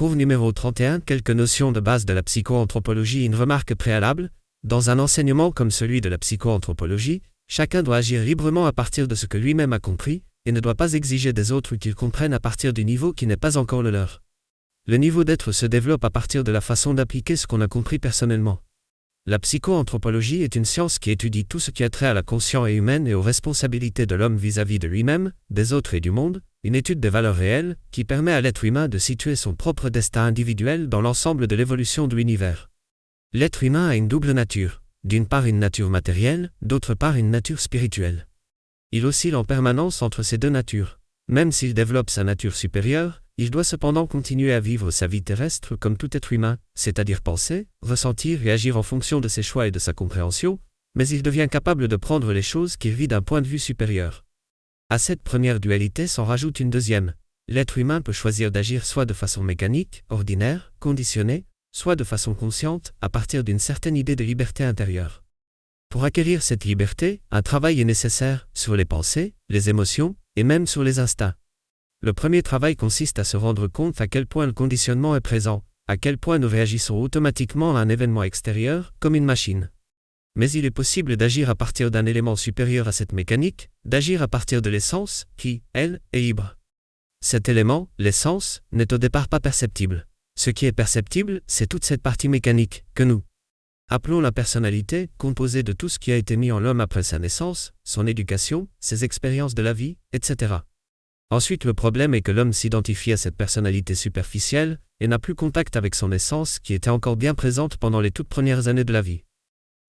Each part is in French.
Cours numéro 31. Quelques notions de base de la psychoanthropologie. Une remarque préalable. Dans un enseignement comme celui de la psychoanthropologie, chacun doit agir librement à partir de ce que lui-même a compris, et ne doit pas exiger des autres qu'ils comprennent à partir du niveau qui n'est pas encore le leur. Le niveau d'être se développe à partir de la façon d'appliquer ce qu'on a compris personnellement. La psychoanthropologie est une science qui étudie tout ce qui a trait à la conscience humaine et aux responsabilités de l'homme vis-à-vis de lui-même, des autres et du monde, une étude des valeurs réelles qui permet à l'être humain de situer son propre destin individuel dans l'ensemble de l'évolution de l'univers. L'être humain a une double nature, d'une part une nature matérielle, d'autre part une nature spirituelle. Il oscille en permanence entre ces deux natures. Même s'il développe sa nature supérieure, il doit cependant continuer à vivre sa vie terrestre comme tout être humain, c'est-à-dire penser, ressentir et agir en fonction de ses choix et de sa compréhension, mais il devient capable de prendre les choses qu'il vit d'un point de vue supérieur. À cette première dualité s'en rajoute une deuxième. L'être humain peut choisir d'agir soit de façon mécanique, ordinaire, conditionnée, soit de façon consciente, à partir d'une certaine idée de liberté intérieure. Pour acquérir cette liberté, un travail est nécessaire sur les pensées, les émotions, et même sur les instincts. Le premier travail consiste à se rendre compte à quel point le conditionnement est présent, à quel point nous réagissons automatiquement à un événement extérieur, comme une machine. Mais il est possible d'agir à partir d'un élément supérieur à cette mécanique, d'agir à partir de l'essence, qui, elle, est libre. Cet élément, l'essence, n'est au départ pas perceptible. Ce qui est perceptible, c'est toute cette partie mécanique, que nous appelons la personnalité, composée de tout ce qui a été mis en l'homme après sa naissance, son éducation, ses expériences de la vie, etc. Ensuite, le problème est que l'homme s'identifie à cette personnalité superficielle et n'a plus contact avec son essence qui était encore bien présente pendant les toutes premières années de la vie.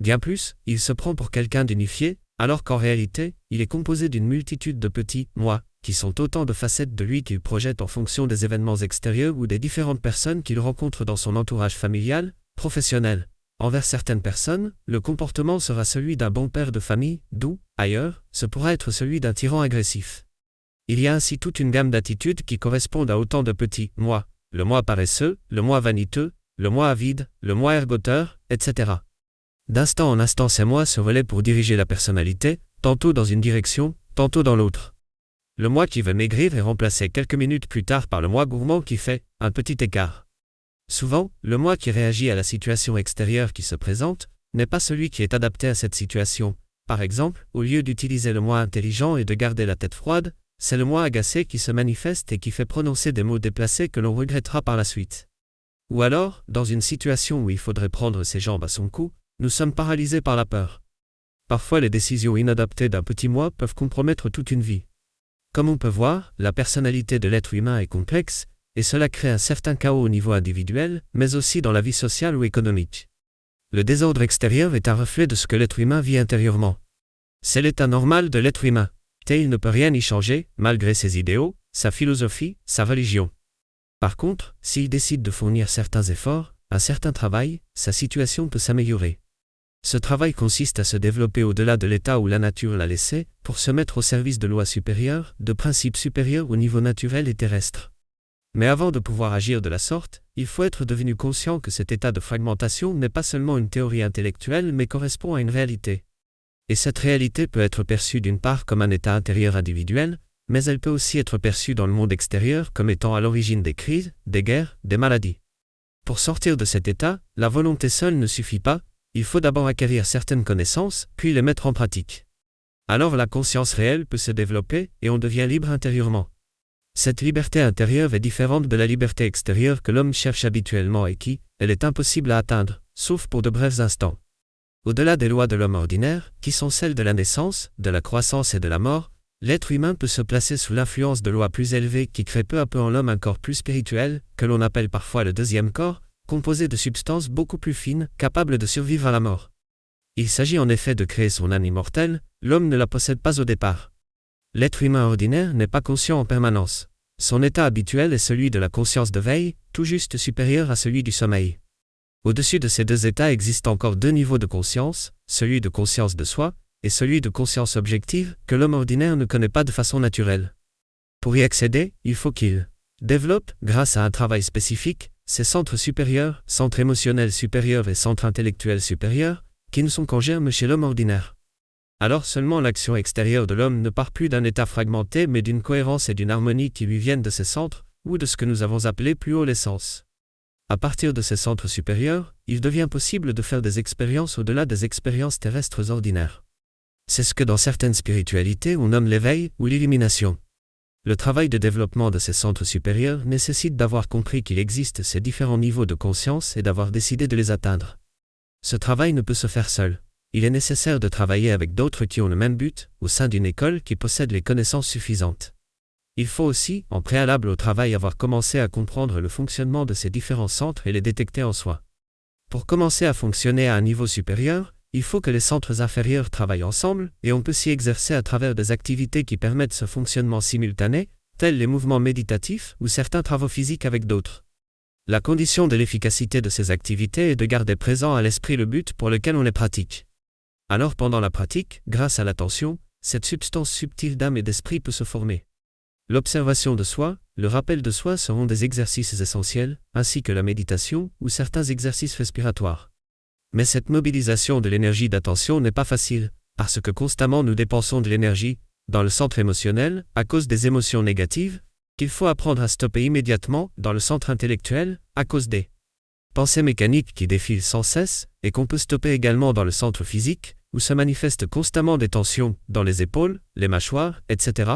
Bien plus, il se prend pour quelqu'un d'unifié, alors qu'en réalité, il est composé d'une multitude de petits « moi », qui sont autant de facettes de lui qu'il projette en fonction des événements extérieurs ou des différentes personnes qu'il rencontre dans son entourage familial, professionnel. Envers certaines personnes, le comportement sera celui d'un bon père de famille, d'où, ailleurs, ce pourra être celui d'un tyran agressif. Il y a ainsi toute une gamme d'attitudes qui correspondent à autant de petits « moi », le moi paresseux, le moi vaniteux, le moi avide, le moi ergoteur, etc. D'instant en instant, ces moi se relaient pour diriger la personnalité, tantôt dans une direction, tantôt dans l'autre. Le moi qui veut maigrir est remplacé quelques minutes plus tard par le moi gourmand qui fait un petit écart. Souvent, le moi qui réagit à la situation extérieure qui se présente n'est pas celui qui est adapté à cette situation. Par exemple, au lieu d'utiliser le moi intelligent et de garder la tête froide, c'est le moi agacé qui se manifeste et qui fait prononcer des mots déplacés que l'on regrettera par la suite. Ou alors, dans une situation où il faudrait prendre ses jambes à son cou, nous sommes paralysés par la peur. Parfois, les décisions inadaptées d'un petit moi peuvent compromettre toute une vie. Comme on peut voir, la personnalité de l'être humain est complexe, et cela crée un certain chaos au niveau individuel, mais aussi dans la vie sociale ou économique. Le désordre extérieur est un reflet de ce que l'être humain vit intérieurement. C'est l'état normal de l'être humain. Il ne peut rien y changer, malgré ses idéaux, sa philosophie, sa religion. Par contre, s'il décide de fournir certains efforts, un certain travail, sa situation peut s'améliorer. Ce travail consiste à se développer au-delà de l'état où la nature l'a laissé, pour se mettre au service de lois supérieures, de principes supérieurs au niveau naturel et terrestre. Mais avant de pouvoir agir de la sorte, il faut être devenu conscient que cet état de fragmentation n'est pas seulement une théorie intellectuelle mais correspond à une réalité. Et cette réalité peut être perçue d'une part comme un état intérieur individuel, mais elle peut aussi être perçue dans le monde extérieur comme étant à l'origine des crises, des guerres, des maladies. Pour sortir de cet état, la volonté seule ne suffit pas, il faut d'abord acquérir certaines connaissances, puis les mettre en pratique. Alors la conscience réelle peut se développer et on devient libre intérieurement. Cette liberté intérieure est différente de la liberté extérieure que l'homme cherche habituellement et qui, elle est impossible à atteindre, sauf pour de brefs instants. Au-delà des lois de l'homme ordinaire, qui sont celles de la naissance, de la croissance et de la mort, l'être humain peut se placer sous l'influence de lois plus élevées qui créent peu à peu en l'homme un corps plus spirituel, que l'on appelle parfois le deuxième corps, composé de substances beaucoup plus fines, capables de survivre à la mort. Il s'agit en effet de créer son âme immortelle, l'homme ne la possède pas au départ. L'être humain ordinaire n'est pas conscient en permanence. Son état habituel est celui de la conscience de veille, tout juste supérieur à celui du sommeil. Au-dessus de ces deux états existent encore deux niveaux de conscience, celui de conscience de soi, et celui de conscience objective, que l'homme ordinaire ne connaît pas de façon naturelle. Pour y accéder, il faut qu'il développe, grâce à un travail spécifique, ses centres supérieurs, centres émotionnels supérieurs et centres intellectuels supérieurs, qui ne sont qu'en germe chez l'homme ordinaire. Alors seulement l'action extérieure de l'homme ne part plus d'un état fragmenté mais d'une cohérence et d'une harmonie qui lui viennent de ces centres, ou de ce que nous avons appelé plus haut l'essence. À partir de ces centres supérieurs, il devient possible de faire des expériences au-delà des expériences terrestres ordinaires. C'est ce que dans certaines spiritualités on nomme l'éveil ou l'illumination. Le travail de développement de ces centres supérieurs nécessite d'avoir compris qu'il existe ces différents niveaux de conscience et d'avoir décidé de les atteindre. Ce travail ne peut se faire seul. Il est nécessaire de travailler avec d'autres qui ont le même but, au sein d'une école qui possède les connaissances suffisantes. Il faut aussi, en préalable au travail, avoir commencé à comprendre le fonctionnement de ces différents centres et les détecter en soi. Pour commencer à fonctionner à un niveau supérieur, il faut que les centres inférieurs travaillent ensemble, et on peut s'y exercer à travers des activités qui permettent ce fonctionnement simultané, tels les mouvements méditatifs ou certains travaux physiques avec d'autres. La condition de l'efficacité de ces activités est de garder présent à l'esprit le but pour lequel on les pratique. Alors pendant la pratique, grâce à l'attention, cette substance subtile d'âme et d'esprit peut se former. L'observation de soi, le rappel de soi seront des exercices essentiels, ainsi que la méditation ou certains exercices respiratoires. Mais cette mobilisation de l'énergie d'attention n'est pas facile, parce que constamment nous dépensons de l'énergie, dans le centre émotionnel, à cause des émotions négatives, qu'il faut apprendre à stopper immédiatement, dans le centre intellectuel, à cause des pensées mécaniques qui défilent sans cesse, et qu'on peut stopper également dans le centre physique, où se manifestent constamment des tensions, dans les épaules, les mâchoires, etc.,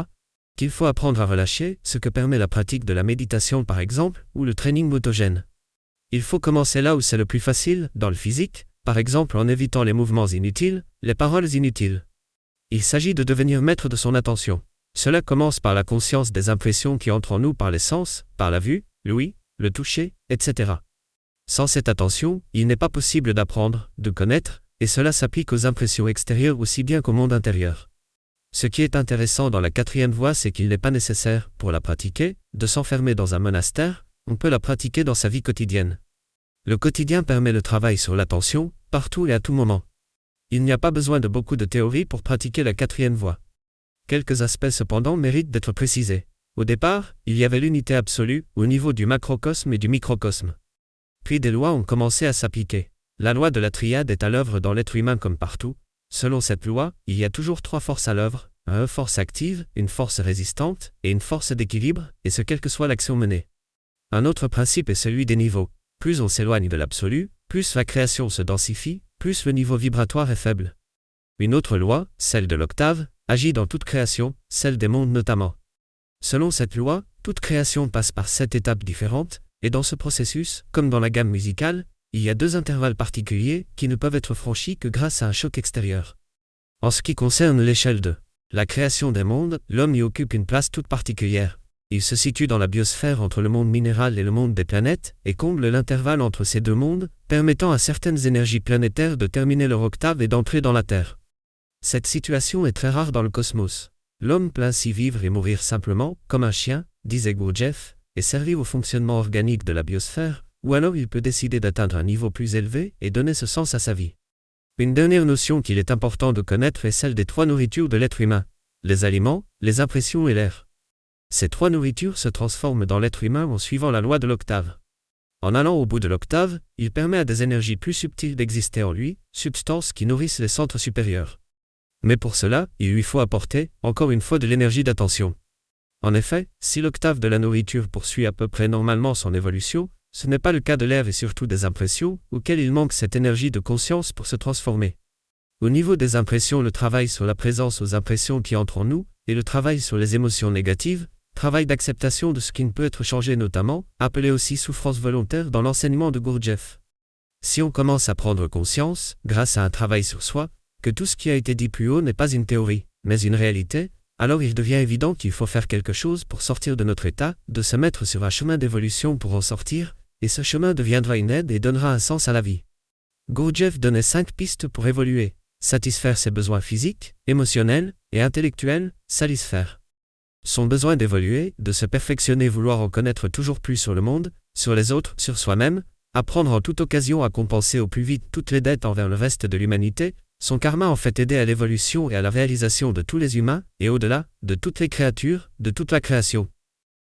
qu'il faut apprendre à relâcher, ce que permet la pratique de la méditation par exemple, ou le training motogène. Il faut commencer là où c'est le plus facile, dans le physique, par exemple en évitant les mouvements inutiles, les paroles inutiles. Il s'agit de devenir maître de son attention. Cela commence par la conscience des impressions qui entrent en nous par les sens, par la vue, l'ouïe, le toucher, etc. Sans cette attention, il n'est pas possible d'apprendre, de connaître, et cela s'applique aux impressions extérieures aussi bien qu'au monde intérieur. Ce qui est intéressant dans la quatrième voie, c'est qu'il n'est pas nécessaire, pour la pratiquer, de s'enfermer dans un monastère, on peut la pratiquer dans sa vie quotidienne. Le quotidien permet le travail sur l'attention, partout et à tout moment. Il n'y a pas besoin de beaucoup de théorie pour pratiquer la quatrième voie. Quelques aspects cependant méritent d'être précisés. Au départ, il y avait l'unité absolue, au niveau du macrocosme et du microcosme. Puis des lois ont commencé à s'appliquer. La loi de la triade est à l'œuvre dans l'être humain comme partout. Selon cette loi, il y a toujours trois forces à l'œuvre, une force active, une force résistante, et une force d'équilibre, et ce quelle que soit l'action menée. Un autre principe est celui des niveaux. Plus on s'éloigne de l'absolu, plus la création se densifie, plus le niveau vibratoire est faible. Une autre loi, celle de l'octave, agit dans toute création, celle des mondes notamment. Selon cette loi, toute création passe par 7 étapes différentes, et dans ce processus, comme dans la gamme musicale, il y a 2 intervalles particuliers qui ne peuvent être franchis que grâce à un choc extérieur. En ce qui concerne l'échelle de la création des mondes, l'homme y occupe une place toute particulière. Il se situe dans la biosphère entre le monde minéral et le monde des planètes, et comble l'intervalle entre ces deux mondes, permettant à certaines énergies planétaires de terminer leur octave et d'entrer dans la Terre. Cette situation est très rare dans le cosmos. L'homme peut ainsi vivre et mourir simplement, comme un chien, disait Gurdjieff, et servir au fonctionnement organique de la biosphère, ou alors il peut décider d'atteindre un niveau plus élevé et donner ce sens à sa vie. Une dernière notion qu'il est important de connaître est celle des 3 nourritures de l'être humain, les aliments, les impressions et l'air. Ces 3 nourritures se transforment dans l'être humain en suivant la loi de l'octave. En allant au bout de l'octave, il permet à des énergies plus subtiles d'exister en lui, substances qui nourrissent les centres supérieurs. Mais pour cela, il lui faut apporter, encore une fois, de l'énergie d'attention. En effet, si l'octave de la nourriture poursuit à peu près normalement son évolution, ce n'est pas le cas de l'air et surtout des impressions, auxquelles il manque cette énergie de conscience pour se transformer. Au niveau des impressions, le travail sur la présence aux impressions qui entrent en nous, et le travail sur les émotions négatives, travail d'acceptation de ce qui ne peut être changé notamment, appelé aussi souffrance volontaire dans l'enseignement de Gurdjieff. Si on commence à prendre conscience, grâce à un travail sur soi, que tout ce qui a été dit plus haut n'est pas une théorie, mais une réalité, alors il devient évident qu'il faut faire quelque chose pour sortir de notre état, de se mettre sur un chemin d'évolution pour en sortir, et ce chemin deviendra une aide et donnera un sens à la vie. Gurdjieff donnait 5 pistes pour évoluer: satisfaire ses besoins physiques, émotionnels et intellectuels, satisfaire son besoin d'évoluer, de se perfectionner, vouloir en connaître toujours plus sur le monde, sur les autres, sur soi-même, apprendre en toute occasion à compenser au plus vite toutes les dettes envers le reste de l'humanité. Son karma en fait aider à l'évolution et à la réalisation de tous les humains, et au-delà, de toutes les créatures, de toute la création.